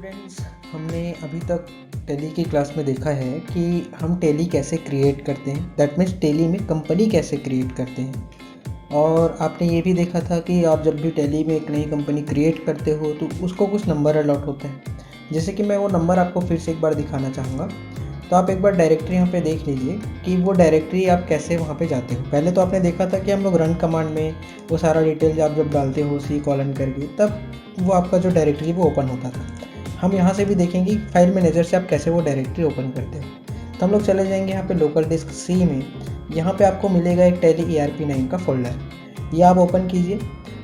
Students, हमने अभी तक टैली की क्लास में देखा है कि हम टैली कैसे क्रिएट करते हैं, दैट मीन्स टैली में कंपनी कैसे क्रिएट करते हैं। और आपने ये भी देखा था कि आप जब भी टैली में एक नई कंपनी क्रिएट करते हो तो उसको कुछ नंबर अलॉट होते हैं। जैसे कि मैं वो नंबर आपको फिर से एक बार दिखाना चाहूँगा। तो आप एक बार डायरेक्टरी यहाँ पे देख लीजिए कि वो डायरेक्टरी आप कैसे वहाँ पे जाते हो। पहले तो आपने देखा था कि हम लोग रन कमांड में वो सारा डिटेल्स आप जब डालते हो सी कॉलन करके, तब वो आपका जो डायरेक्टरी वो ओपन होता था। हम यहाँ से भी देखेंगे फाइल मैनेजर से आप कैसे वो डायरेक्टरी ओपन करते हो। तो हम लोग चले जाएंगे यहाँ पे लोकल डिस्क सी में। यहाँ पे आपको मिलेगा एक टैली ERP9 का फोल्डर, ये आप ओपन कीजिए।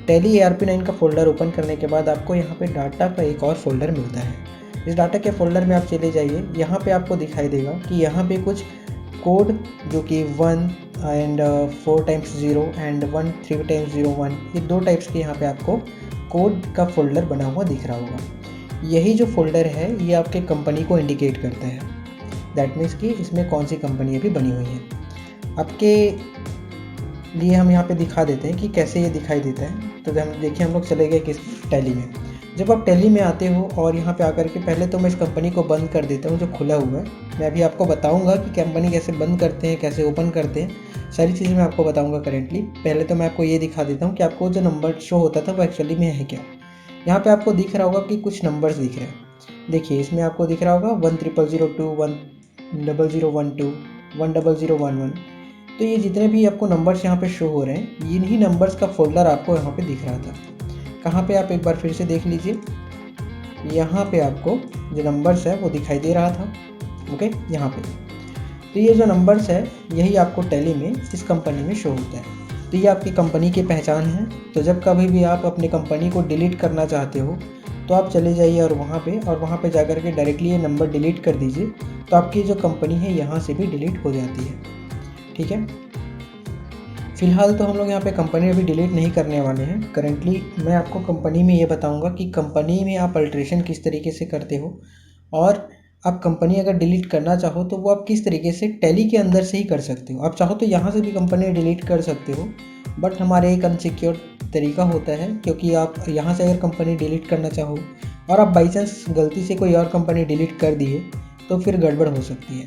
टैली ERP9 का फोल्डर ओपन करने के बाद आपको यहाँ पे डाटा का एक और फोल्डर मिलता है। इस डाटा के फोल्डर में आप चले जाइए। यहाँ पे आपको दिखाई देगा कि यहाँ पे कुछ कोड जो कि 1 एंड 4 टाइम्स 0 एंड 1 3 टाइम्स 0 1, ये 2 टाइप्स के यहाँ पे आपको कोड का फोल्डर बना हुआ दिख रहा होगा। यही जो फोल्डर है ये आपके कंपनी को इंडिकेट करता है, दैट मीन्स कि इसमें कौन सी कंपनी अभी बनी हुई है। आपके लिए हम यहाँ पे दिखा देते हैं कि कैसे ये दिखाई देता है। तो हम देखिए, हम लोग चले गए किस टैली में। जब आप टैली में आते हो और यहाँ पे आकर के पहले तो मैं इस कंपनी को बंद कर देता हूँ जो खुला हुआ है। मैं अभी आपको बताऊँगा कि कंपनी कैसे बंद करते हैं, कैसे ओपन करते हैं, सारी चीज़ें मैं आपको बताऊँगा करेंटली। पहले तो मैं आपको ये दिखा देता हूँ कि आपको जो नंबर शो होता था वो एक्चुअली में है क्या। यहाँ पे आपको दिख रहा होगा कि कुछ नंबर्स दिख रहे हैं। देखिए, इसमें आपको दिख रहा होगा 10002 10012 10011। तो ये जितने भी आपको नंबर्स यहाँ पे शो हो रहे हैं, इन्हीं नंबर्स का फोल्डर आपको यहाँ पे दिख रहा था। कहाँ पे, आप एक बार फिर से देख लीजिए। यहाँ पे आपको जो नंबर्स है वो दिखाई दे रहा था, ओके, यहाँ पे। तो ये जो नंबर्स है यही आपको टैली में इस कंपनी में शो होता है। तो ये आपकी कंपनी की पहचान है। तो जब कभी भी आप अपनी कंपनी को डिलीट करना चाहते हो तो आप चले जाइए और वहाँ पे जाकर के डायरेक्टली ये नंबर डिलीट कर दीजिए। तो आपकी जो कंपनी है यहाँ से भी डिलीट हो जाती है, ठीक है। फ़िलहाल तो हम लोग यहाँ पे कंपनी अभी डिलीट नहीं करने वाले हैं। करेंटली मैं आपको कंपनी में ये बताऊँगा कि कंपनी में आप अल्ट्रेशन किस तरीके से करते हो, और आप कंपनी अगर डिलीट करना चाहो तो वो आप किस तरीके से टैली के अंदर से ही कर सकते हो। आप चाहो तो यहाँ से भी कंपनी डिलीट कर सकते हो, बट हमारे एक अनसिक्योर तरीका होता है, क्योंकि आप यहाँ से अगर कंपनी डिलीट करना चाहो और आप बाई चांस गलती से कोई और कंपनी डिलीट कर दिए तो फिर गड़बड़ हो सकती है।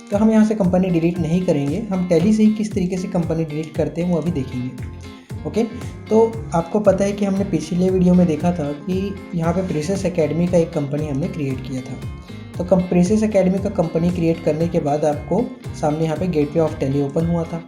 तो हम यहाँ से कंपनी डिलीट नहीं करेंगे, हम टैली से ही किस तरीके से कंपनी डिलीट करते हैं वो अभी देखेंगे, ओके। तो आपको पता है कि हमने पिछले वीडियो में देखा था कि यहाँ पे प्रेसेस एकेडमी का एक कंपनी हमने क्रिएट किया था। तो प्रेसेस एकेडमी का कंपनी क्रिएट करने के बाद आपको सामने यहाँ पे गेटवे ऑफ टैली ओपन हुआ था।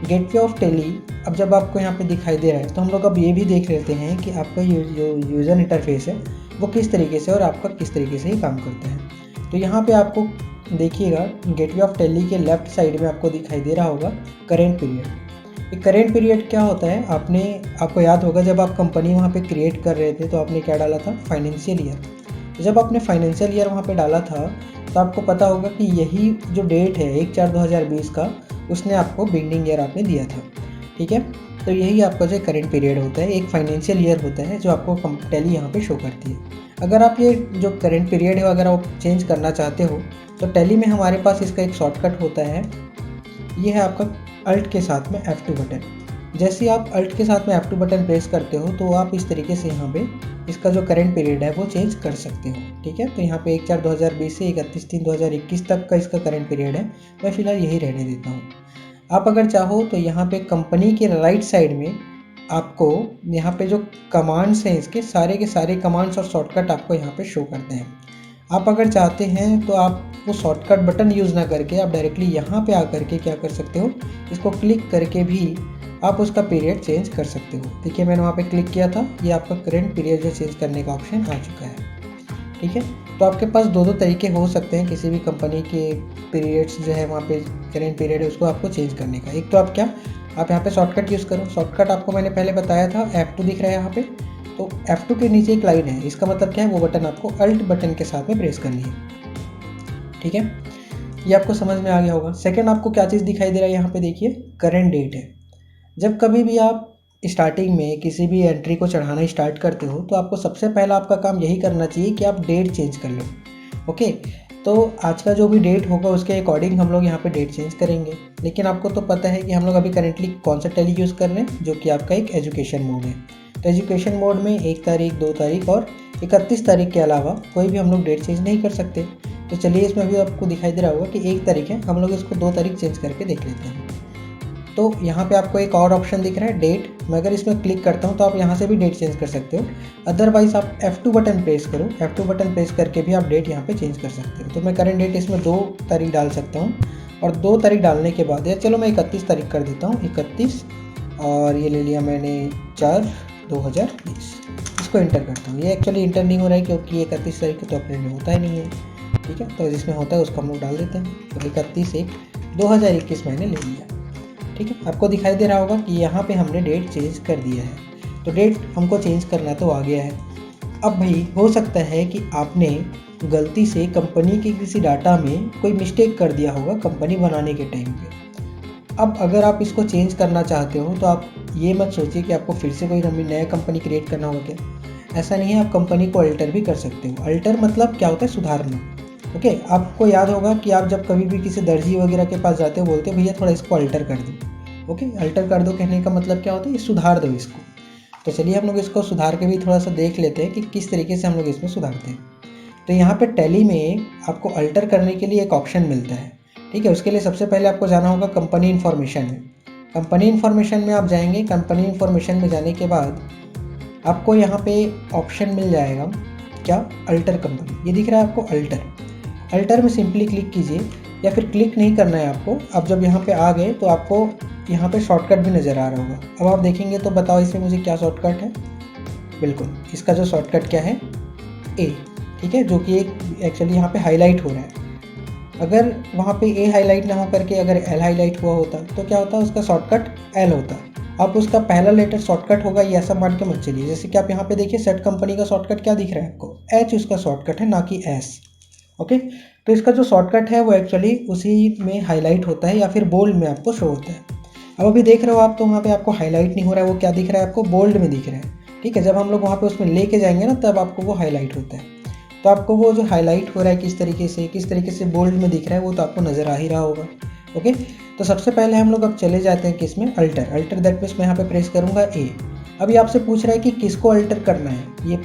गेटवे ऑफ टैली अब जब आपको यहाँ पे दिखाई दे रहा है तो हम लोग अब ये भी देख लेते हैं कि आपका जो यूज़र इंटरफेस है वो किस तरीके से और आपका किस तरीके से ही काम करता है। तो यहाँ पे आपको देखिएगा, गेटवे ऑफ टैली के लेफ्ट साइड में आपको दिखाई दे रहा होगा करेंट पीरियड। ये करेंट पीरियड क्या होता है, आपको याद होगा जब आप कंपनी वहाँ पे क्रिएट कर रहे थे तो आपने क्या डाला था, फाइनेंशियल ईयर। तो जब आपने फाइनेंशियल ईयर वहाँ पे डाला था तो आपको पता होगा कि यही जो डेट है 1/4/2020 का, उसने आपको बिगनिंग ईयर आपने दिया था, ठीक है। तो यही आपका जो करेंट पीरियड होता है, एक फाइनेंशियल ईयर होता है जो आपको टैली यहाँ पे शो करती है। अगर आप ये जो करेंट पीरियड है अगर आप चेंज करना चाहते हो तो टैली में हमारे पास इसका एक शॉर्टकट होता है, ये है आपका अल्ट के साथ में F2 बटन। जैसे आप अल्ट के साथ में F2 बटन प्रेस करते हो तो आप इस तरीके से यहाँ पे इसका जो करेंट पीरियड है वो चेंज कर सकते हो, ठीक है। तो यहाँ पे 1/4/2020 से 31/3/2021 तक का इसका करेंट पीरियड है। मैं फ़िलहाल यही रहने देता हूँ। आप अगर चाहो तो यहाँ पे कंपनी के राइट साइड में आपको यहाँ पे जो कमांड्स हैं इसके सारे के सारे कमांड्स और शॉर्टकट आपको यहाँ पे शो करते हैं। आप अगर चाहते हैं तो आप वो शॉर्टकट बटन यूज़ ना करके आप डायरेक्टली यहाँ पे आकर के क्या कर सकते हो, इसको क्लिक करके भी आप उसका पीरियड चेंज कर सकते हो। देखिए, मैंने वहाँ पे क्लिक किया था, ये आपका करंट पीरियड जो चेंज करने का ऑप्शन आ चुका है, ठीक है। तो आपके पास दो तरीके हो सकते हैं किसी भी कंपनी के पीरियड्स जो है वहाँ पे करंट पीरियड है उसको आपको चेंज करने का। एक तो आप यहाँ पे शॉर्टकट यूज़ करो। शॉर्टकट आपको मैंने पहले बताया था, F2 दिख रहा है यहाँ पे। तो F2 के नीचे एक लाइन है, इसका मतलब क्या है, वो बटन आपको अल्ट बटन के साथ में प्रेस करनी है, ठीक है। ये आपको समझ में आ गया होगा। सेकंड आपको क्या चीज़ दिखाई दे रहा है, यहाँ पे देखिए करेंट डेट है। जब कभी भी आप स्टार्टिंग में किसी भी एंट्री को चढ़ाना स्टार्ट करते हो तो आपको सबसे पहला आपका काम यही करना चाहिए कि आप डेट चेंज कर लो, ओके। तो आज का जो भी डेट होगा उसके अकॉर्डिंग हम लोग यहाँ पे डेट चेंज करेंगे। लेकिन आपको तो पता है कि हम लोग अभी करेंटली कौन सा टैली यूज़ कर रहे हैं, जो कि आपका एक एजुकेशन मोड है। तो एजुकेशन मोड में 1 तारीख 2 तारीख और 31 तारीख के अलावा कोई भी हम लोग डेट चेंज नहीं कर सकते। तो चलिए इसमें भी आपको दिखाई दे रहा होगा कि 1 तारीख है, हम लोग इसको 2 तारीख चेंज करके देख लेते हैं। तो यहाँ पे आपको एक और ऑप्शन दिख रहा है डेट। मैं अगर इसमें क्लिक करता हूँ तो आप यहाँ से भी डेट चेंज कर सकते हो। अदरवाइज आप F2 बटन प्रेस करो, F2 बटन प्रेस करके भी आप डेट यहाँ पे चेंज कर सकते हो। तो मैं करंट डेट इसमें 2 तारीख डाल सकता हूँ, और 2 तारीख डालने के बाद, या चलो मैं 31 तारीख कर देता हूँ, 31, और ये ले लिया मैंने 4/2020। इसको इंटर करता हूँ। ये एक्चुअली इंटर नहीं हो रहा है क्योंकि 31 तारीख को तो अपने में होता ही नहीं है, ठीक है। तो जिसमें होता है उसको हम लोग डाल देते हैं। तो 31/1/2021 मैंने ले लिया, ठीक है। आपको दिखाई दे रहा होगा कि यहाँ पे हमने डेट चेंज कर दिया है। तो डेट हमको चेंज करना तो आ गया है। अब भाई हो सकता है कि आपने गलती से कंपनी के किसी डाटा में कोई मिस्टेक कर दिया होगा कंपनी बनाने के टाइम पे। अब अगर आप इसको चेंज करना चाहते हो तो आप ये मत सोचिए कि आपको फिर से कोई नया कंपनी क्रिएट करना होगा। क्या ऐसा नहीं है, आप कंपनी को अल्टर भी कर सकते हो। अल्टर मतलब क्या होता है, सुधारना। ओके, आपको याद होगा कि आप जब कभी भी किसी दर्जी वगैरह के पास जाते हो, बोलते हो भैया थोड़ा इसको अल्टर कर दो। ओके, अल्टर कर दो कहने का मतलब क्या होता है, ये सुधार दो इसको। तो चलिए हम लोग इसको सुधार के भी थोड़ा सा देख लेते हैं कि किस तरीके से हम लोग इसमें सुधारते हैं। तो यहाँ पे टैली में आपको अल्टर करने के लिए एक ऑप्शन मिलता है, ठीक है। उसके लिए सबसे पहले आपको जाना होगा कंपनी इन्फॉर्मेशन में। कंपनी इन्फॉर्मेशन में आप जाएंगे। कंपनी इन्फॉर्मेशन में जाने के बाद आपको यहाँ पे ऑप्शन मिल जाएगा, क्या, अल्टर कंपनी। ये दिख रहा है आपको अल्टर। अल्टर में सिंपली क्लिक कीजिए, या फिर क्लिक नहीं करना है आपको। अब जब यहाँ पे आ गए तो आपको यहाँ पे शॉर्टकट भी नज़र आ रहा होगा। अब आप देखेंगे तो बताओ इसमें मुझे क्या शॉर्टकट है। बिल्कुल, इसका जो शॉर्टकट क्या है, ए, ठीक है, जो कि एक एक्चुअली यहाँ पे हाईलाइट हो रहा है। अगर वहाँ पे ए हाईलाइट ना हो करके अगर एल हाईलाइट हुआ होता तो क्या होता, उसका शॉर्टकट एल होता। अब उसका पहला लेटर शॉर्टकट होगा, ये ऐसा मान के मत चलिए। जैसे कि आप यहाँ पे देखिए सेट कंपनी का शॉर्टकट क्या दिख रहा है आपको, एच उसका शॉर्टकट है, ना कि एस। ओके, तो इसका जो शॉर्टकट है वो एक्चुअली उसी में हाईलाइट होता है या फिर बोल्ड में आपको शो होता है। अब अभी देख रहे हो आप, तो वहाँ पे आपको हाईलाइट नहीं हो रहा है, वो क्या दिख रहा है आपको, बोल्ड में दिख रहा है, ठीक है। जब हम लोग वहाँ पे उसमें लेके जाएंगे ना, तब आपको वो हाईलाइट होता है। तो आपको वो जो हाईलाइट हो रहा है किस तरीके से बोल्ड में दिख रहा है, वो तो आपको नज़र आ ही रहा होगा। ओके, तो सबसे पहले हम लोग अब चले जाते हैं किस में, अल्टर दैट मीन्स मैं यहाँ पे प्रेस करूँगा ए। अभी आपसे पूछ रहा है कि किसको अल्टर करना है। ये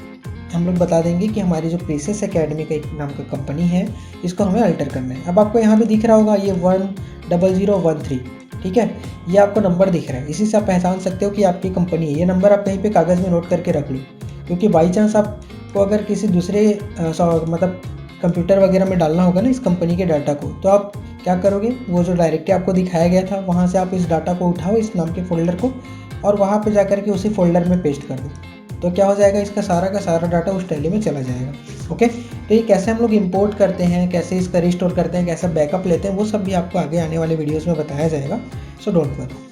हम लोग बता देंगे कि हमारी जो प्रेसेस एकेडमी का एक नाम का कंपनी है, इसको हमें अल्टर करना है। अब आपको यहाँ पे दिख रहा होगा ये 10013, ठीक है, ये आपको नंबर दिख रहा है। इसी से आप पहचान सकते हो कि आपकी कंपनी है। ये नंबर आप कहीं पे कागज़ में नोट करके रख लो, क्योंकि बाई चांस आपको अगर किसी दूसरे मतलब कंप्यूटर वगैरह में डालना होगा ना इस कंपनी के डाटा को, तो आप क्या करोगे, वो जो डायरेक्टरी आपको दिखाया गया था वहाँ से आप इस डाटा को उठाओ, इस नाम के फोल्डर को, और वहाँ पे जाकर के उसी फोल्डर में पेस्ट कर दो। तो क्या हो जाएगा, इसका सारा का सारा डाटा उस टैली में चला जाएगा। ओके, तो ये कैसे हम लोग इंपोर्ट करते हैं, कैसे इसका रिस्टोर करते हैं, कैसा बैकअप लेते हैं, वो सब भी आपको आगे आने वाले वीडियोस में बताया जाएगा। So don't worry.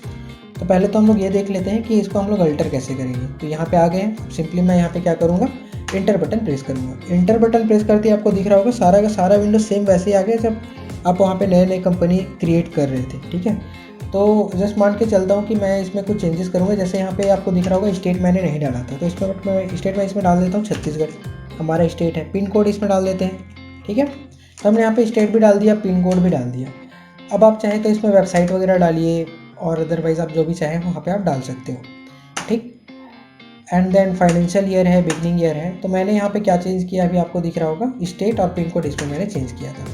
तो पहले तो हम लोग ये देख लेते हैं कि इसको हम लोग अल्टर कैसे करेंगे। तो यहाँ पे आ गए हैं। सिंपली मैं यहाँ पे क्या करूँगा, इंटर बटन प्रेस करूँगा। इंटर बटन प्रेस करते ही आपको दिख रहा होगा सारा का सारा विंडो सेम वैसे ही आ गया जब आप वहाँ पे नए कंपनी क्रिएट कर रहे थे, ठीक है। तो जस्ट मान के चलता हूँ कि मैं इसमें कुछ चेंजेस करूँगा। जैसे यहाँ पे आपको दिख रहा होगा स्टेट मैंने नहीं डाला था, तो इसमें मैं स्टेट में इसमें डाल देता हूँ छत्तीसगढ़, हमारा स्टेट है। पिन कोड इसमें डाल देते हैं, ठीक है। तो हमने यहाँ पे स्टेट भी डाल दिया, पिन कोड भी डाल दिया। अब आप चाहें तो इसमें वेबसाइट वगैरह डालिए, और अदरवाइज़ आप जो भी चाहें वहाँ पे आप डाल सकते हो, ठीक। एंड देन फाइनेंशियल ईयर है, बिगनिंग ईयर है। तो मैंने यहाँ पे क्या चेंज किया, अभी आपको दिख रहा होगा, स्टेट और पिन कोड इसमें मैंने चेंज किया था,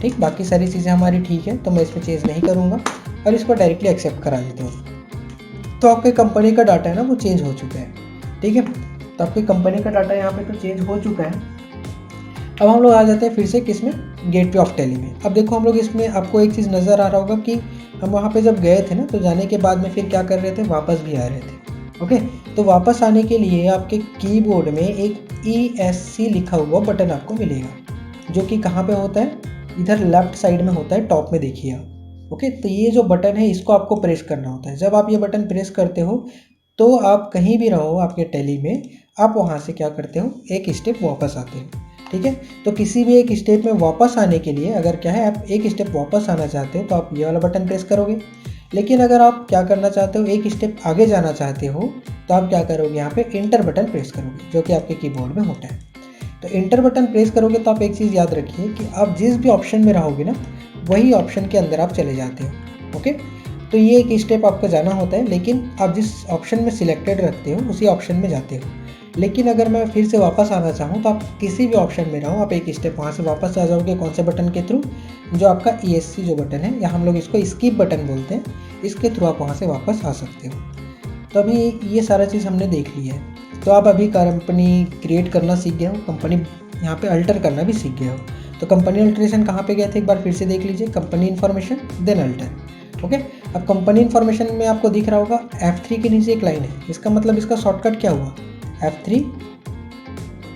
ठीक। बाकी सारी चीज़ें हमारी ठीक है, तो मैं इसमें चेंज नहीं करूँगा और इसको डायरेक्टली एक्सेप्ट करा देता हूँ। तो आपके कंपनी का डाटा है ना, वो चेंज हो चुका है, ठीक है। तो आपकी कंपनी का डाटा यहाँ पे तो चेंज हो चुका है। अब हम लोग आ जाते हैं फिर से किस में, गेटवे ऑफ टैली में। अब देखो हम लोग इसमें, आपको एक चीज़ नज़र आ रहा होगा कि हम वहाँ पे जब गए थे ना, तो जाने के बाद में फिर क्या कर रहे थे, वापस भी आ रहे थे। ओके, तो वापस आने के लिए आपके कीबोर्ड में एक ESC लिखा हुआ बटन आपको मिलेगा, जो कि कहाँ पे होता है, इधर लेफ्ट साइड में होता है, टॉप में देखिए आप। ओके, तो ये जो बटन है इसको आपको प्रेस करना होता है। जब आप ये बटन प्रेस करते हो तो आप कहीं भी रहो आपके टैली में, आप वहाँ से क्या करते हो, एक स्टेप वापस आते हो, ठीक है। तो किसी भी एक स्टेप में वापस आने के लिए, अगर क्या है, आप एक स्टेप वापस आना चाहते हो तो आप ये वाला बटन प्रेस करोगे। लेकिन अगर आप क्या करना चाहते हो, एक स्टेप आगे जाना चाहते हो, तो आप क्या करोगे, यहाँ पे इंटर बटन प्रेस करोगे, जो कि आपके कीबोर्ड में होता है। तो इंटर बटन प्रेस करोगे तो आप एक चीज़ याद रखिए कि आप जिस भी ऑप्शन में रहोगे ना, वही ऑप्शन के अंदर आप चले जाते हो। ओके, तो ये एक स्टेप आपको जाना होता है, लेकिन आप जिस ऑप्शन में सिलेक्टेड रखते हो उसी ऑप्शन में जाते हो। लेकिन अगर मैं फिर से वापस आना चाहूँ तो आप किसी भी ऑप्शन में रहो, आप एक स्टेप वहाँ से वापस आ जाओगे। कौन से बटन के थ्रू? जो आपका ESC जो बटन है, या हम लोग इसको स्किप बटन बोलते हैं, इसके थ्रू आप वहाँ से वापस आ सकते हो। तो अभी ये सारा चीज़ हमने देख लिया है। तो आप अभी कंपनी क्रिएट करना सीख गए हो, कंपनी यहाँ पे अल्टर करना भी सीख गए हो। तो कंपनी अल्टरेशन कहाँ पे गए थे, एक बार फिर से देख लीजिए, company information then alter. Okay, अब कंपनी इन्फॉर्मेशन में आपको दिख रहा होगा F3 के नीचे एक लाइन है, इसका मतलब इसका शॉर्टकट क्या हुआ, F3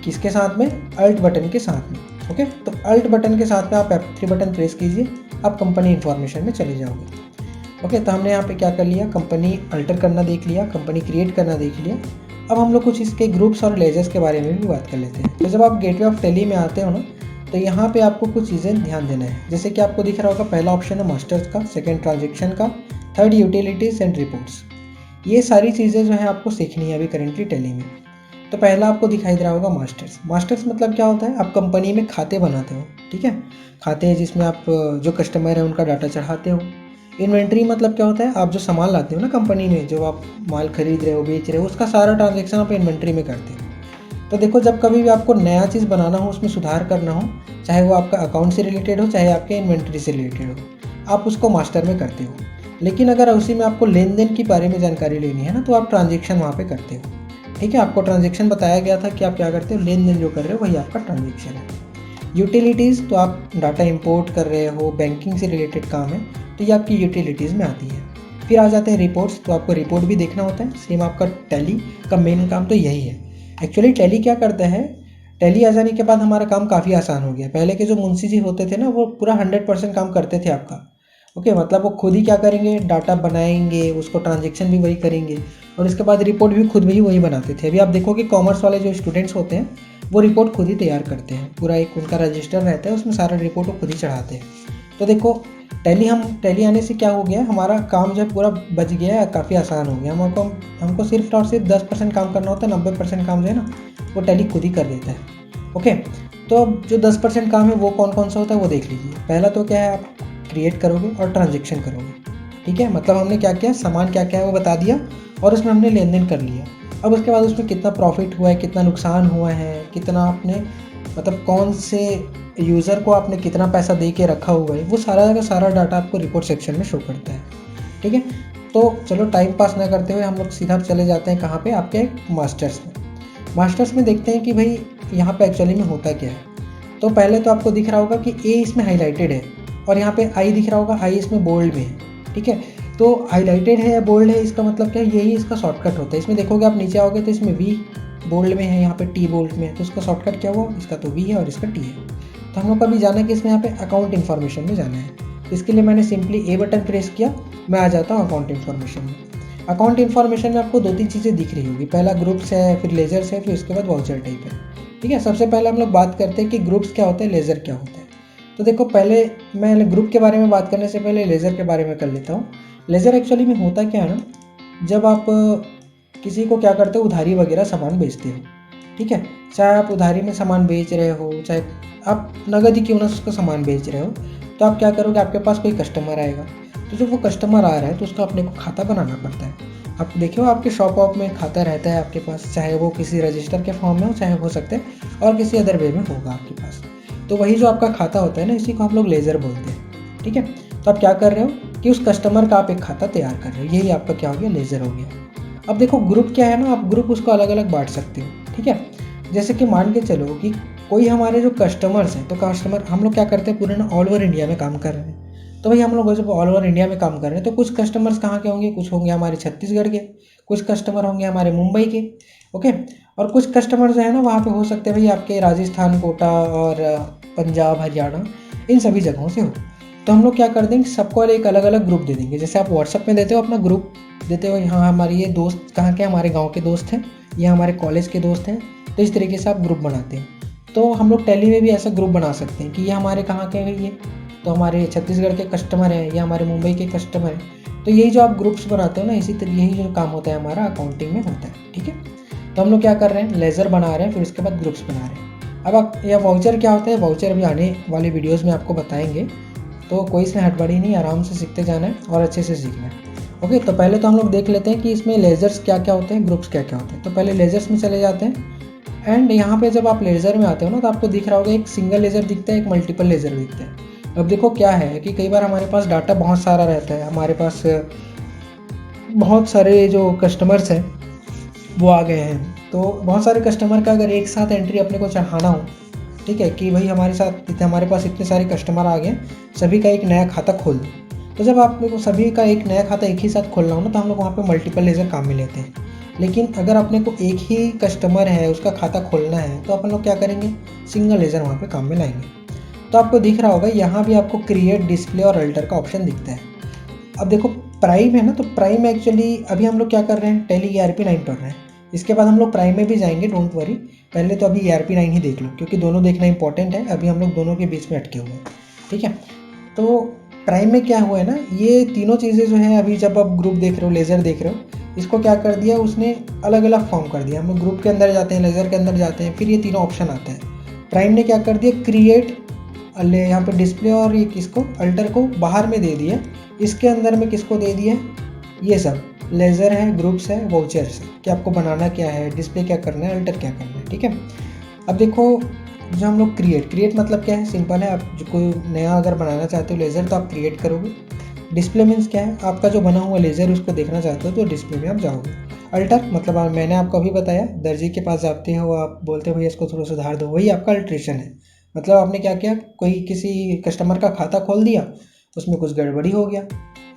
किसके साथ में, अल्ट बटन के साथ में। ओके, तो अल्ट बटन के साथ में आप F3 बटन प्रेस कीजिए, आप कंपनी इन्फॉर्मेशन में चले जाओगे। ओके, तो हमने यहाँ पे क्या कर लिया, कंपनी अल्टर करना देख लिया, कंपनी क्रिएट करना देख लिया। अब हम लोग कुछ इसके ग्रुप्स और लेजर्स के बारे में भी बात कर लेते हैं। तो जब आप गेटवे ऑफ टेली में आते हो ना, तो यहाँ पे आपको कुछ चीज़ें ध्यान देना है। जैसे कि आपको दिख रहा होगा, पहला ऑप्शन है मास्टर्स का, सेकंड ट्रांजेक्शन का, थर्ड यूटिलिटीज एंड रिपोर्ट्स। ये सारी चीज़ें जो है आपको सीखनी है अभी करेंटली टेली में। तो पहला आपको दिखाई दे रहा होगा मास्टर्स। मास्टर्स मतलब क्या होता है, आप कंपनी में खाते बनाते हो, ठीक है, खाते हैं जिसमें आप जो कस्टमर है उनका डाटा चढ़ाते हो। इन्वेंट्री मतलब क्या होता है, आप जो सामान लाते हो ना कंपनी में, जो आप माल खरीद रहे हो, बेच रहे हो, उसका सारा ट्रांजेक्शन आप इन्वेंट्री में करते हो। तो देखो, जब कभी भी आपको नया चीज़ बनाना हो, उसमें सुधार करना हो, चाहे वो आपका अकाउंट से रिलेटेड हो, चाहे आपके इन्वेंट्री से रिलेटेड हो, आप उसको मास्टर में करते हो। लेकिन अगर उसी में आपको लेन देन के बारे में जानकारी लेनी है ना, तो आप ट्रांजेक्शन वहाँ पे करते हो। ठीक है, आपको ट्रांजेक्शन बताया गया था कि आप क्या करते हो, लेन देन जो कर रहे हो वही आपका ट्रांजेक्शन है। यूटिलिटीज़, तो आप डाटा इंपोर्ट कर रहे हो, बैंकिंग से रिलेटेड काम है, तो ये आपकी यूटिलिटीज़ में आती है। फिर आ जाते हैं रिपोर्ट्स, तो आपको रिपोर्ट भी देखना होता है। सेम आपका टैली का मेन काम तो यही है। एक्चुअली टैली क्या करता है, टैली आ जाने के बाद हमारा काम काफ़ी आसान हो गया। पहले के जो मुंशी जी होते थे ना, वो पूरा 100% काम करते थे आपका। ओके, मतलब वो खुद ही क्या करेंगे, डाटा बनाएंगे, उसको ट्रांजेक्शन भी वही करेंगे, और इसके बाद रिपोर्ट भी खुद ही वही बनाते थे। अभी आप देखोगे कॉमर्स वाले जो स्टूडेंट्स होते हैं, वो रिपोर्ट खुद ही तैयार करते हैं, पूरा एक उनका रजिस्टर रहता है, उसमें सारा रिपोर्ट वो खुद ही चढ़ाते हैं। तो देखो, टैली आने से क्या हो गया, हमारा काम जो है पूरा बच गया है, काफ़ी आसान हो गया। हमको सिर्फ और सिर्फ 10% काम करना होता है, 90% काम जो है ना, वो टैली खुद ही कर देता है। ओके, तो अब जो 10% काम है वो कौन कौन सा होता है वो देख लीजिए। पहला तो क्या है, आप क्रिएट करोगे और ट्रांजेक्शन करोगे। ठीक है, मतलब हमने क्या किया, सामान क्या क्या है वो बता दिया, और उसमें हमने लेन देन कर लिया। अब उसके बाद उसमें कितना प्रॉफिट हुआ है, कितना नुकसान हुआ है, कितना आपने, मतलब कौन से यूज़र को आपने कितना पैसा दे के रखा हुआ है, वो सारा का सारा डाटा आपको रिपोर्ट सेक्शन में शो करता है। ठीक है, तो चलो टाइम पास ना करते हुए हम लोग सीधा चले जाते हैं कहाँ पे, आपके मास्टर्स में। मास्टर्स में देखते हैं कि भाई यहाँ पे एक्चुअली में होता क्या है। तो पहले तो आपको दिख रहा होगा कि ए इसमें हाईलाइटेड है, और यहाँ पे आई दिख रहा होगा, आई इसमें बोल्ड में है। ठीक है, तो हाईलाइटेड है या बोल्ड है, इसका मतलब क्या है, यही इसका शॉर्टकट होता है। इसमें देखोगे आप नीचे आओगे तो इसमें वी बोल्ड में है, यहाँ पे टी बोल्ड में है, तो इसका शॉर्टकट क्या हुआ, इसका तो वी है और इसका टी है। तो हम लोग को अभी जाना है कि इसमें यहाँ पे अकाउंट इन्फॉर्मेशन में जाना है। इसके लिए मैंने सिंपली ए बटन प्रेस किया, मैं आ जाता हूँ अकाउंट इन्फॉर्मेशन में। अकाउंट इन्फॉर्मेशन में आपको 2-3 चीज़ें दिख रही होगी। पहला ग्रुप्स है, फिर लेजर्स है, फिर उसके बाद वाउचर टाइप है। ठीक है, सबसे पहले हम लोग बात करते हैं कि ग्रुप्स क्या होते हैं, लेजर क्या होता है। तो देखो, पहले मैं ग्रुप के बारे में बात करने से पहले लेज़र के बारे में कर लेता हूँ। लेज़र एक्चुअली में होता क्या है ना, जब आप किसी को क्या करते हो, उधारी वगैरह सामान बेचते हो। ठीक है, चाहे आप उधारी में सामान बेच रहे हो, चाहे आप नगद ही क्यों ना उसका सामान बेच रहे हो, तो आप क्या करोगे, आपके पास कोई कस्टमर आएगा, तो जब वो कस्टमर आ रहा है तो उसका अपने को खाता बनाना पड़ता है। आप देखियो, आपके शॉप वॉप में खाता रहता है आपके पास, चाहे वो किसी रजिस्टर के फॉर्म में हो, चाहे हो सकते हैं और किसी अदर वे में होगा आपके पास। तो वही जो आपका खाता होता है ना, इसी को हम लोग लेज़र बोलते हैं। ठीक है, तो आप क्या कर रहे हो कि उस कस्टमर का आप एक खाता तैयार कर रहे हो, यही आपका क्या हो गया, लेज़र हो गया। अब देखो, ग्रुप क्या है ना, आप ग्रुप उसको अलग अलग बांट सकते हो। ठीक है, जैसे कि मान के चलो कि कोई हमारे जो कस्टमर्स हैं, तो कस्टमर हम लोग क्या करते हैं, पूरे ना ऑल ओवर इंडिया में काम कर रहे हैं। तो भाई हम लोग जब ऑल ओवर इंडिया में काम कर रहे हैं, तो कुछ कस्टमर्स कहाँ के होंगे, कुछ होंगे हमारे छत्तीसगढ़ के, कुछ कस्टमर होंगे हमारे मुंबई के। ओके, और कुछ कस्टमर जो है ना, वहाँ पे हो सकते हैं भाई आपके राजस्थान, कोटा और पंजाब, हरियाणा, इन सभी जगहों से हो। तो हम लोग क्या कर देंगे, सबको एक अलग अलग ग्रुप दे देंगे। जैसे आप व्हाट्सअप में देते हो अपना ग्रुप, देते हो यहाँ हमारे ये दोस्त कहाँ के, हमारे गाँव के दोस्त हैं, ये हमारे कॉलेज के दोस्त हैं, तो इस तरीके से आप ग्रुप बनाते हैं। तो हम लोग टैली में भी ऐसा ग्रुप बना सकते हैं कि ये हमारे कहाँ के हैं, ये तो हमारे छत्तीसगढ़ के कस्टमर हैं, या हमारे मुंबई के कस्टमर हैं। तो यही जो आप ग्रुप्स बनाते हो ना, इसी तरह यही जो काम होता है हमारा अकाउंटिंग में होता है। ठीक है, तो हम लोग क्या कर रहे हैं, लेज़र बना रहे हैं, फिर उसके बाद ग्रुप्स बना रहे हैं। अब आप यह वाउचर क्या होता है, वाउचर अभी आने वाले वीडियोज़ में आपको बताएंगे, तो कोई इसमें हड़बड़ी नहीं, आराम से सीखते जाना है और अच्छे से सीखना है। ओके, तो पहले तो हम लोग देख लेते हैं कि इसमें लेज़र्स क्या क्या होते हैं, ग्रुप्स क्या क्या होते हैं। तो पहले लेज़र्स में चले जाते हैं। एंड यहाँ पे जब आप लेज़र में आते हो ना, तो आपको दिख रहा होगा एक सिंगल लेज़र दिखता है, एक मल्टीपल लेज़र दिखता है। अब देखो क्या है कि कई बार हमारे पास डाटा बहुत सारा रहता है, हमारे पास बहुत सारे जो कस्टमर्स हैं वो आ गए हैं। तो बहुत सारे कस्टमर का अगर एक साथ एंट्री अपने को चढ़ाना हो, ठीक है, कि भाई हमारे पास इतने सारे कस्टमर आ गए, सभी का एक नया खाता खोल दो। तो जब आप लोग को सभी का एक नया खाता एक ही साथ खोलना हो ना, तो हम लोग वहाँ पे मल्टीपल लेज़र काम में लेते हैं। लेकिन अगर अपने को एक ही कस्टमर है, उसका खाता खोलना है, तो अपन लोग क्या करेंगे, सिंगल लेज़र वहाँ पे काम में लाएंगे। तो आपको दिख रहा होगा यहाँ भी आपको क्रिएट, डिस्प्ले और अल्टर का ऑप्शन दिखता है। अब देखो प्राइम है ना, तो प्राइम एक्चुअली अभी हम लोग क्या कर रहे हैं, टैली ERP9 पढ़ रहे हैं। इसके बाद हम लोग प्राइम में भी जाएंगे, डोंट वरी। पहले तो अभी ERP9 ही देख लो, क्योंकि दोनों देखना इंपॉर्टेंट है। अभी हम लोग दोनों के बीच में अटके हुए हैं, ठीक है। तो प्राइम में क्या हुआ है ना, ये तीनों चीज़ें जो है, अभी जब आप ग्रुप देख रहे हो, लेज़र देख रहे हो, इसको क्या कर दिया उसने, अलग अलग फॉर्म कर दिया। हम लोग ग्रुप के अंदर जाते हैं, लेज़र के अंदर जाते हैं, फिर ये तीनों ऑप्शन आते हैं। प्राइम ने क्या कर दिया, क्रिएट, यहाँ पे डिस्प्ले और ये किसको, अल्टर को बाहर में दे दिया। इसके अंदर में किसको दे दिया, ये सब लेज़र है, ग्रुप्स है, वाउचर्स है, कि आपको बनाना क्या है, डिस्प्ले क्या करना है, अल्टर क्या करना है, ठीक है। अब देखो जो हम लोग क्रिएट मतलब क्या है, सिंपल है। आप जो कोई नया अगर बनाना चाहते हो लेज़र, तो आप क्रिएट करोगे। डिस्प्ले मीन्स क्या है, आपका जो बना हुआ लेज़र उसको देखना चाहते हो, तो डिस्प्ले में आप जाओगे। अल्टर मतलब मैंने आपको अभी बताया, दर्जी के पास जाते हो, आप बोलते हो भैया इसको थोड़ा सुधार दो, वही आपका अल्ट्रेशन है। मतलब आपने क्या किया, कोई किसी कस्टमर का खाता खोल दिया, उसमें कुछ गड़बड़ी हो गया।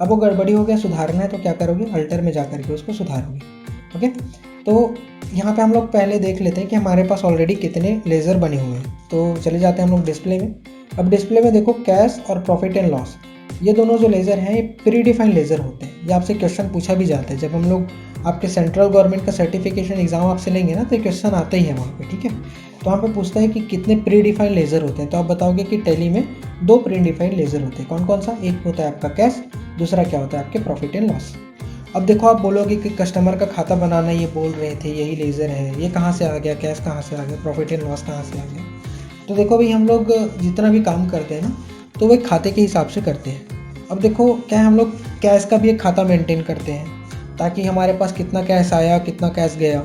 अब वो गड़बड़ी हो गया, सुधारना है, तो क्या करोगे, अल्टर में जा करके उसको सुधारोगे। ओके, तो यहाँ पे हम लोग पहले देख लेते हैं कि हमारे पास ऑलरेडी कितने लेज़र बने हुए हैं। तो चले जाते हैं हम लोग डिस्प्ले में। अब डिस्प्ले में देखो कैश और प्रॉफिट एंड लॉस, ये दोनों जो लेज़र हैं ये प्री डिफाइंड लेज़र होते हैं। ये आपसे क्वेश्चन पूछा भी जाता है, जब हम लोग आपके सेंट्रल गवर्नमेंट का सर्टिफिकेशन एग्जाम आपसे लेंगे ना, तो क्वेश्चन आता ही है वहाँ पे, ठीक है। तो वहाँ पे पूछता है कि कितने प्री डिफाइंड लेज़र होते हैं, तो आप बताओगे कि टैली में 2 प्री डिफाइंड लेज़र होते हैं। कौन कौन सा, एक होता है आपका कैश, दूसरा क्या होता है आपके प्रॉफिट एंड लॉस। अब देखो आप बोलोगे कि कस्टमर का खाता बनाना ये बोल रहे थे, यही लेज़र है, ये कहाँ से आ गया, कैश कहाँ से आ गया, प्रॉफिट एंड लॉस कहाँ से आ गया। तो देखो भाई हम लोग जितना भी काम करते हैं ना, तो वो एक खाते के हिसाब से करते हैं। अब देखो क्या है, हम लोग कैश का भी एक खाता मेंटेन करते हैं, ताकि हमारे पास कितना कैश आया, कितना कैश गया,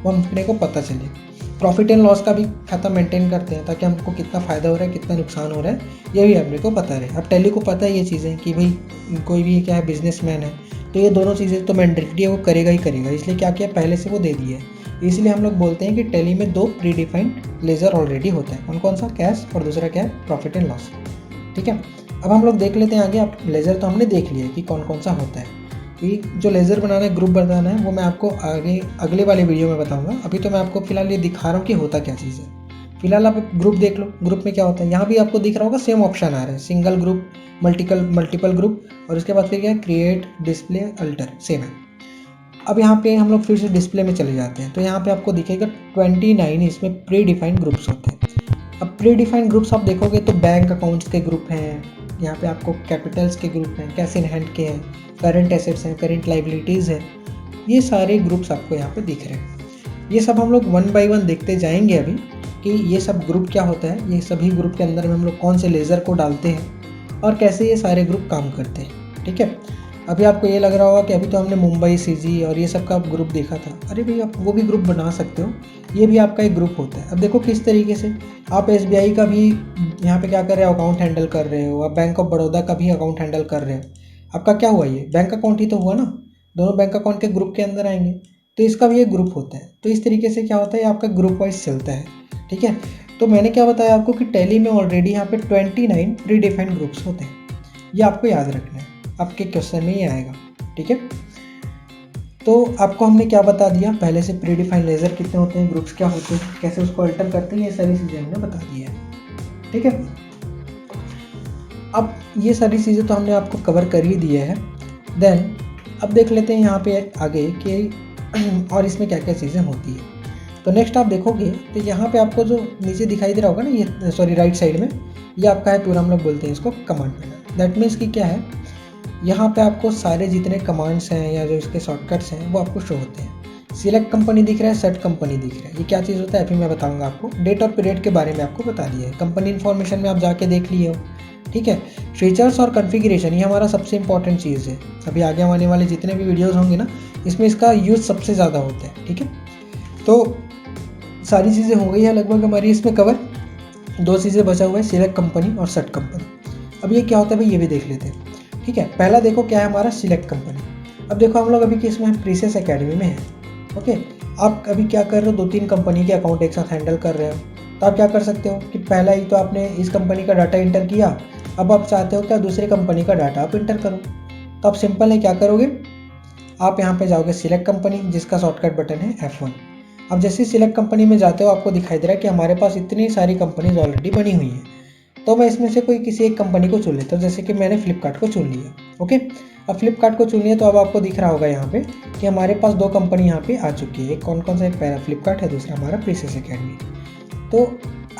वो अपने को पता चले। प्रॉफिट एंड लॉस का भी खाता मेंटेन करते हैं, ताकि हमको कितना फ़ायदा हो रहा है, कितना नुकसान हो रहा है, ये भी अपने को पता रहे। अब टैली को पता है ये चीज़ें कि भाई कोई भी क्या है, बिजनेसमैन है, तो ये दोनों चीज़ें तो मैंडेटरी है, वो करेगा ही करेगा। इसलिए क्या किया, पहले से वो दे दिए है। इसलिए हम लोग बोलते हैं कि टैली में 2 प्री डिफाइंड लेज़र ऑलरेडी होता है। कौन कौन सा, कैश और दूसरा क्या है, प्रॉफिट एंड लॉस, ठीक है। अब हम लोग देख लेते हैं आगे। आप लेज़र तो हमने देख लिया कि कौन कौन सा होता है। कि जो लेज़र बनाना है, ग्रुप बनाना है, वो मैं आपको आगे अगले वाले वीडियो में बताऊंगा। अभी तो मैं आपको फिलहाल ये दिखा रहा हूँ कि होता क्या चीज़ है। फिलहाल आप ग्रुप देख लो, ग्रुप में क्या होता है। यहाँ भी आपको दिख रहा होगा सेम ऑप्शन आ रहा है, सिंगल ग्रुप, मल्टीपल ग्रुप, और उसके बाद फिर क्या है, क्रिएट, डिस्प्ले, अल्टर, सेम है। अब यहाँ पे हम लोग फिर से डिस्प्ले में चले जाते हैं, तो यहाँ पे आपको दिखेगा 29 इसमें प्री डिफाइंड ग्रुप्स होते हैं। अब प्री डिफाइंड ग्रुप्स आप देखोगे तो बैंक अकाउंट्स के ग्रुप हैं, यहाँ पे आपको कैपिटल्स के ग्रुप हैं, कैश इन हैंड के हैं, करंट एसेट्स हैं, करंट लाइबिलिटीज़ हैं, ये सारे ग्रुप्स आपको यहाँ पे दिख रहे हैं। ये सब हम लोग 1 बाय 1 देखते जाएंगे अभी कि ये सब ग्रुप क्या होता है, ये सभी ग्रुप के अंदर में हम लोग कौन से लेज़र को डालते हैं और कैसे ये सारे ग्रुप काम करते हैं, ठीक है। अभी आपको ये लग रहा होगा कि अभी तो हमने मुंबई CG और ये सब का ग्रुप देखा था। अरे भाई आप वो भी ग्रुप बना सकते हो, ये भी आपका एक ग्रुप होता है। अब देखो किस तरीके से आप SBI का भी यहाँ पे क्या कर रहे हो, अकाउंट हैंडल कर रहे हो, आप बैंक ऑफ बड़ौदा का भी अकाउंट हैंडल कर रहे हो। आपका क्या हुआ, ये बैंक अकाउंट ही तो हुआ ना, दोनों बैंक अकाउंट के ग्रुप के अंदर आएंगे, तो इसका भी एक ग्रुप होता है। तो इस तरीके से क्या होता है, आपका ग्रुप वाइज चलता है, ठीक है। तो मैंने क्या बताया आपको कि टैली में ऑलरेडी यहाँ पे 29 प्री डिफाइंड ग्रुप्स होते हैं। ये आपको याद रखना है, आपके क्वेश्चन में ही आएगा, ठीक है। तो आपको हमने क्या बता दिया पहले से, प्री डिफाइंड लेज़र कितने होते हैं, ग्रुप्स क्या होते हैं, कैसे उसको अल्टर करते हैं, ये सारी चीज़ें हमने बता दी है, ठीक है। अब ये सारी चीज़ें तो हमने आपको कवर कर ही दिया है। देन अब देख लेते हैं यहाँ पे आगे कि और इसमें क्या क्या चीज़ें होती है। तो नेक्स्ट आप देखोगे तो यहाँ पे आपको जो नीचे दिखाई दे रहा होगा ना, ये सॉरी राइट साइड में, ये आपका है पूरा, हम लोग बोलते हैं इसको कमांड पैनल। दैट मीन्स कि क्या है, यहाँ पे आपको सारे जितने कमांड्स हैं या जो इसके शॉर्टकट्स हैं वो आपको शो होते हैं। सिलेक्ट कंपनी दिख रहा है, सेट कंपनी दिख रहा है, ये क्या चीज़ होता है अभी मैं बताऊंगा आपको। डेट और पीरियड के बारे में आपको बता दिया है, कंपनी इन्फॉर्मेशन में आप जाके देख लिए हो, ठीक है। फीचर्स और कॉन्फ़िगरेशन ये हमारा सबसे इंपॉर्टेंट चीज़ है। अभी आगे आने वाले जितने भी वीडियोस होंगे ना, इसमें इसका यूज़ सबसे ज़्यादा होता है, ठीक है। तो सारी चीज़ें हो गई है लगभग हमारी इसमें कवर। 2 चीज़ें बचा हुआ है, सिलेक्ट कंपनी और सेट कंपनी। अब ये क्या होता है भाई, ये भी देख लेते हैं, ठीक है। पहला देखो क्या है हमारा सिलेक्ट कंपनी। अब देखो हम लोग अभी किस में है, प्रीसेस एकेडमी में है, ओके। आप अभी क्या कर रहे हो, 2-3 कंपनी के अकाउंट एक साथ हैंडल कर रहे हो, तो आप क्या कर सकते हो कि पहला ही तो आपने इस कंपनी का डाटा इंटर किया, अब आप चाहते हो क्या दूसरी कंपनी का डाटा आप इंटर करो, तो आप सिंपल है क्या करोगे, आप यहाँ पे जाओगे सिलेक्ट कंपनी, जिसका शॉर्टकट बटन है F1। अब जैसे ही सिलेक्ट कंपनी में जाते हो आपको दिखाई दे रहा है कि हमारे पास इतनी सारी कंपनीज ऑलरेडी बनी हुई हैं, तो मैं इसमें से कोई किसी एक कंपनी को चुन लेता हूँ। जैसे कि मैंने फ्लिपकार्ट को चुन लिया, ओके। अब फ्लिपकार्ट को चुन लिया तो अब आपको दिख रहा होगा यहाँ पे कि हमारे पास 2 कंपनी यहाँ पे आ चुकी है। एक कौन कौन सा, एक पहला फ्लिपकार्ट है, दूसरा हमारा प्रीसेस एकेडमी। तो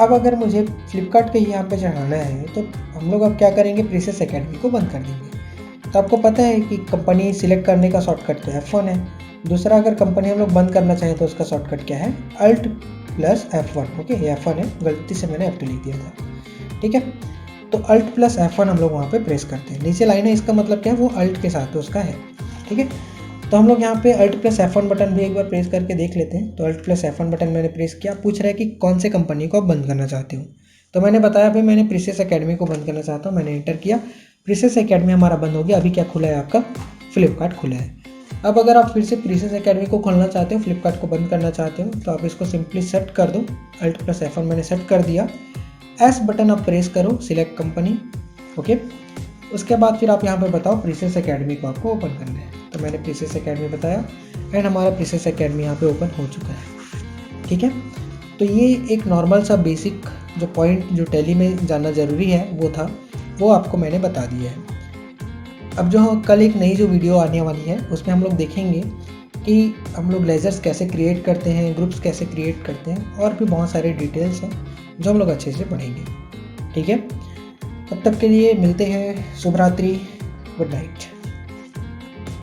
अब अगर मुझे फ्लिपकार्ट के यहाँ पे चढ़ाना है तो हम लोग अब क्या करेंगे, प्रीसेस एकेडमी को बंद कर देंगे। तो आपको पता है कि कंपनी सिलेक्ट करने का शॉर्टकट तो F1 है। दूसरा अगर कंपनी हम लोग बंद करना चाहें तो उसका शॉर्टकट क्या है, Alt प्लस F1, ओके। ये F1 है, गलती से मैंने F2 लिख दिया था, ठीक है। तो Alt प्लस F1 हम लोग वहाँ पे प्रेस करते हैं। नीचे लाइन है, इसका मतलब क्या है, वो Alt के साथ उसका है, ठीक है। तो हम लोग यहाँ पे Alt प्लस F1 बटन भी एक बार प्रेस करके देख लेते हैं। तो Alt प्लस F1 बटन मैंने प्रेस किया। पूछ रहा है कि कौन से कंपनी को आप बंद करना चाहते हो, तो मैंने बताया भाई मैंने प्रीसेस एकेडमी को बंद करना चाहता हूँ। मैंने एंटर किया, प्रीसेस एकेडमी हमारा बंद हो गया। अभी क्या खुला है आपका, फ्लिपकार्ट खुला है। अब अगर आप फिर से प्रीसेस एकेडमी को खोलना चाहते हो, फ्लिपकार्ट को बंद करना चाहते हो, तो आप इसको सिंपली सेट कर दो। Alt प्लस F1 मैंने सेट कर दिया। S बटन आप प्रेस करो, सिलेक्ट कंपनी, ओके। उसके बाद फिर आप यहाँ पे बताओ प्रीसेस एकेडमी को आपको ओपन करना है। तो मैंने प्रीसेस एकेडमी बताया एंड हमारा प्रीसेस एकेडमी यहाँ पे ओपन हो चुका है, ठीक है। तो ये एक नॉर्मल सा बेसिक जो पॉइंट जो टैली में जानना ज़रूरी है वो आपको मैंने बता दिया है। अब जो कल एक नई जो वीडियो आने वाली है उसमें हम लोग देखेंगे कि हम लोग लेजर्स कैसे क्रिएट करते हैं, ग्रुप्स कैसे क्रिएट करते हैं, और भी बहुत सारे डिटेल्स हैं जो हम लोग अच्छे से पढ़ेंगे, ठीक है। तब तक के लिए मिलते हैं, शुभ रात्रि, गुड नाइट।